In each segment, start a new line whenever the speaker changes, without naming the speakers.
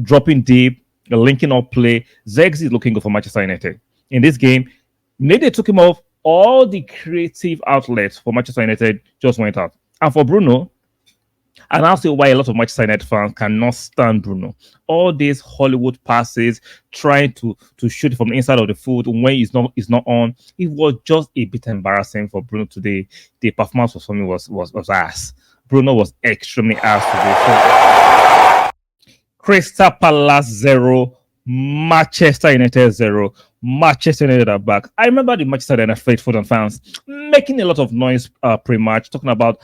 Dropping deep, linking up play. Zegs is looking good for Manchester United. In this game, they took him off. All the creative outlets for Manchester United just went out. And for Bruno, and I'll see why a lot of Manchester United fans cannot stand Bruno. All these Hollywood passes, trying to shoot from the inside of the foot when he's not on. It was just a bit embarrassing for Bruno today. The performance for me was ass. Bruno was extremely ass today. So Crystal Palace 0, Manchester United 0. Manchester United are back. I remember the Manchester United faithful fans making a lot of noise pre-match, talking about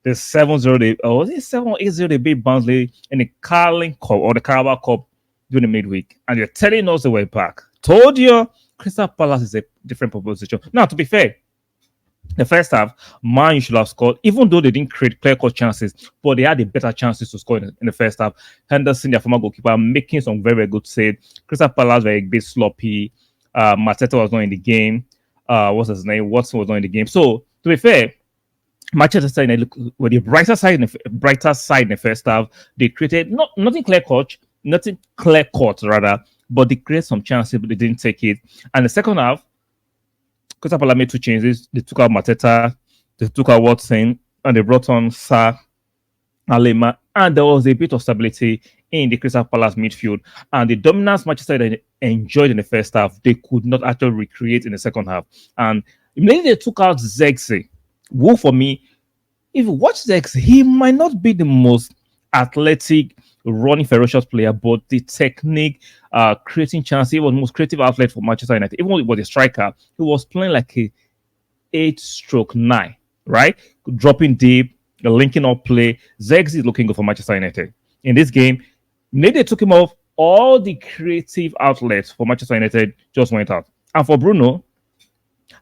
the 7-0 they, or was it 7-8-0 they beat Barnsley in the Carling Cup or the Carabao Cup during the midweek, and you're telling us they were back. Told you, Crystal Palace is a different proposition. Now, to be fair, the first half, Man should have scored, even though they didn't create clear-cut chances, but they had the better chances to score in the first half. Henderson, their former goalkeeper, making some very, very good saves. Crystal Palace were a bit sloppy. Mateta was not in the game. What's his name? Watson was not in the game. So, to be fair, Manchester United were the brighter side in the first half. They created nothing clear cut rather, but they created some chances, but they didn't take it. And the second half, Crystal Palace made two changes. They took out Mateta, they took out Watson, and they brought on Sa, Alema, and there was a bit of stability in the Crystal Palace midfield. And the dominance Manchester United enjoyed in the first half, they could not actually recreate in the second half. And immediately they took out Zexi, who for me, if you watch Zexi, he might not be the most athletic, running, ferocious player, but the technique, creating chances, he was the most creative outlet for Manchester United. Even though he was a striker, he was playing like a 8/9, right? Dropping deep, linking up play. Zexi is looking good for Manchester United. In this game, they took him off. All the creative outlets for Manchester United just went out. And for Bruno,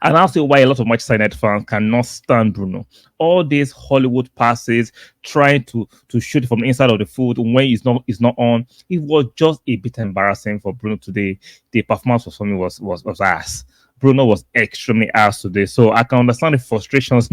and I'll see why a lot of Manchester United fans cannot stand Bruno. All these Hollywood passes, trying to shoot from the inside of the foot when he's not on. It was just a bit embarrassing for Bruno today. The performance for me was ass. Bruno was extremely ass today. So I can understand the frustrations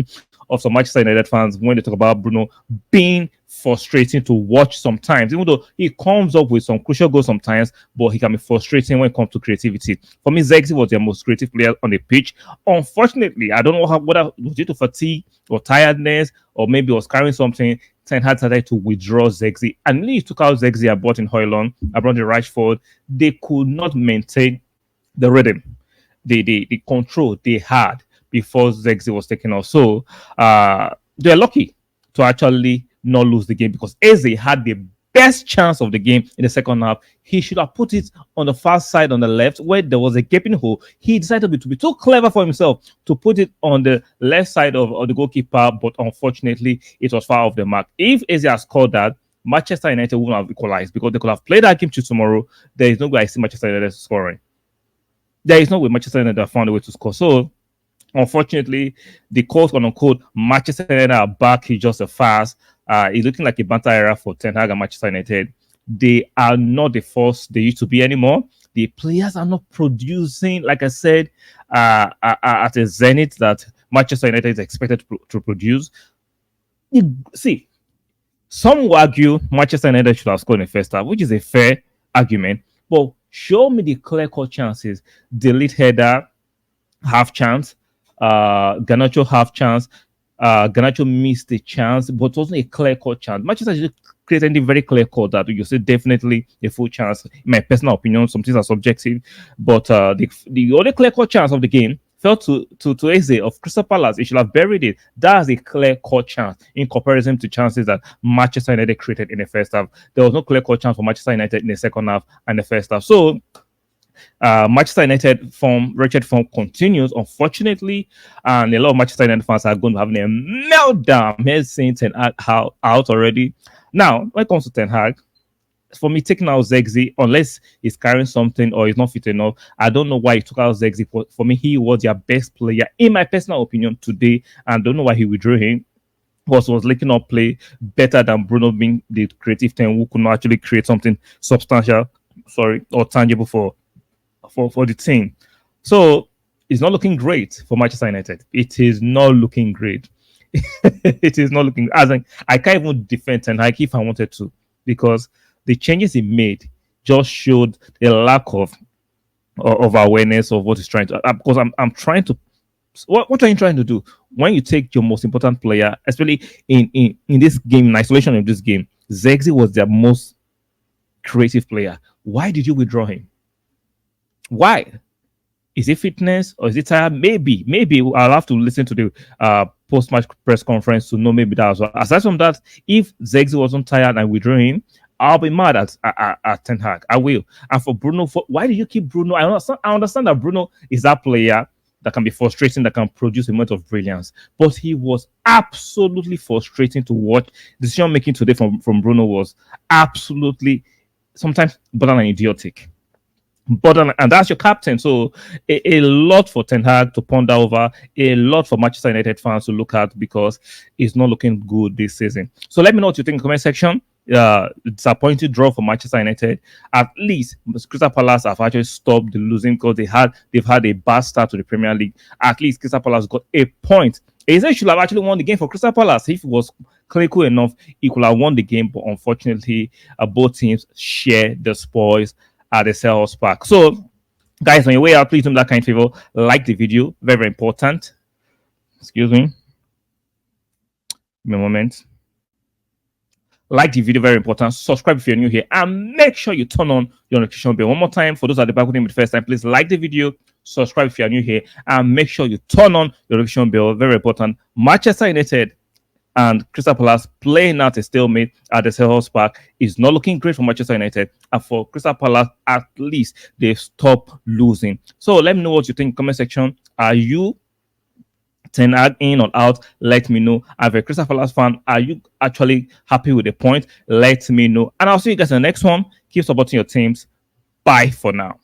of some Manchester United fans when they talk about Bruno being frustrating to watch sometimes, even though he comes up with some crucial goals sometimes, but he can be frustrating when it comes to creativity. For me, Zexi was the most creative player on the pitch. Unfortunately, I don't know whether it was due to fatigue or tiredness, or maybe was carrying something. Ten had decided to withdraw Zexi, and when he took out Zexi and brought in Højlund, I brought in Rashford. They could not maintain the rhythm, the control they had before Zexi was taken off. So they're lucky to actually not lose the game, because Eze had the best chance of the game in the second half. He should have put it on the far side on the left where there was a gaping hole. He decided to be too clever for himself to put it on the left side of the goalkeeper, but unfortunately it was far off the mark. If Eze had scored that, Manchester United wouldn't have equalized, because they could have played that game to tomorrow. There is no way I see Manchester United scoring. There is no way Manchester United have found a way to score. So unfortunately, the quote unquote Manchester United are back. He's just a fast. It's looking like a banter era for Ten Hag and Manchester United. They are not the force they used to be anymore. The players are not producing, like I said, at a zenith that Manchester United is expected to produce. See, some will argue Manchester United should have scored in the first half, which is a fair argument. But show me the clear-cut chances. Delete header, half chance. Garnacho half chance. Garnacho missed the chance, but it wasn't a clear-cut chance. Manchester United created a very clear-cut that you say definitely a full chance. In my personal opinion, some things are subjective, but the only clear-cut chance of the game fell to Eze of Crystal Palace. He should have buried it. That's a clear-cut chance in comparison to chances that Manchester United created in the first half. There was no clear-cut chance for Manchester United in the second half and the first half. So Manchester United wretched form continues, unfortunately, and a lot of Manchester United fans are going to have a meltdown. Here's seeing Ten Hag out already. Now, when it comes to Ten Hag, for me, taking out Zexi, unless he's carrying something or he's not fit enough, I don't know why he took out Zexi. For me, he was their best player, in my personal opinion, today, and I don't know why he withdrew him. Was linking up play better than Bruno being the creative 10 who could not actually create something substantial, or tangible for the team. So it's not looking great for Manchester United. It is not looking great. It is not looking, as in, I can't even defend Ten Hag if I wanted to, because the changes he made just showed a lack of awareness of what he's trying to. Because I'm trying to. What are you trying to do when you take your most important player, especially in this game, in isolation of this game? Zexi was their most creative player. Why did you withdraw him? Why? Is it fitness or is it tired? Maybe I'll have to listen to the post-match press conference to know maybe that as well. Aside from that, if Zexi wasn't tired and withdrew him, I'll be mad at Ten Hag. I will. And for Bruno, why do you keep Bruno? I understand that Bruno is that player that can be frustrating, that can produce a moment of brilliance. But he was absolutely frustrating to watch. Decision making today from Bruno was absolutely sometimes borderline idiotic. And that's your captain. So a lot for Ten Hag to ponder over, a lot for Manchester United fans to look at because it's not looking good this season. So let me know what you think in the comment section. Disappointing draw for Manchester United. At least Crystal Palace have actually stopped the losing because they've had a bad start to the Premier League. At least Crystal Palace got a point. He should have actually won the game for Crystal Palace. If it was clinical enough, he could have won the game. But unfortunately, both teams share the spoils at the Selhurst Park. So, guys, on your way out, please do that kind of favor. Like the video, very, very important. Excuse me. Give me a moment. Like the video, very important. Subscribe if you're new here, and make sure you turn on your notification bell. One more time, for those at the back with me the first time, please like the video, subscribe if you're new here, and make sure you turn on your notification bell. Very important. Manchester United and Crystal Palace playing out a stalemate at the Selhurst Park is not looking great for Manchester United. And for Crystal Palace, at least they've stopped losing. So let me know what you think in the comment section. Are you Ten Hag in or out? Let me know. As a Crystal Palace fan, are you actually happy with the point? Let me know. And I'll see you guys in the next one. Keep supporting your teams. Bye for now.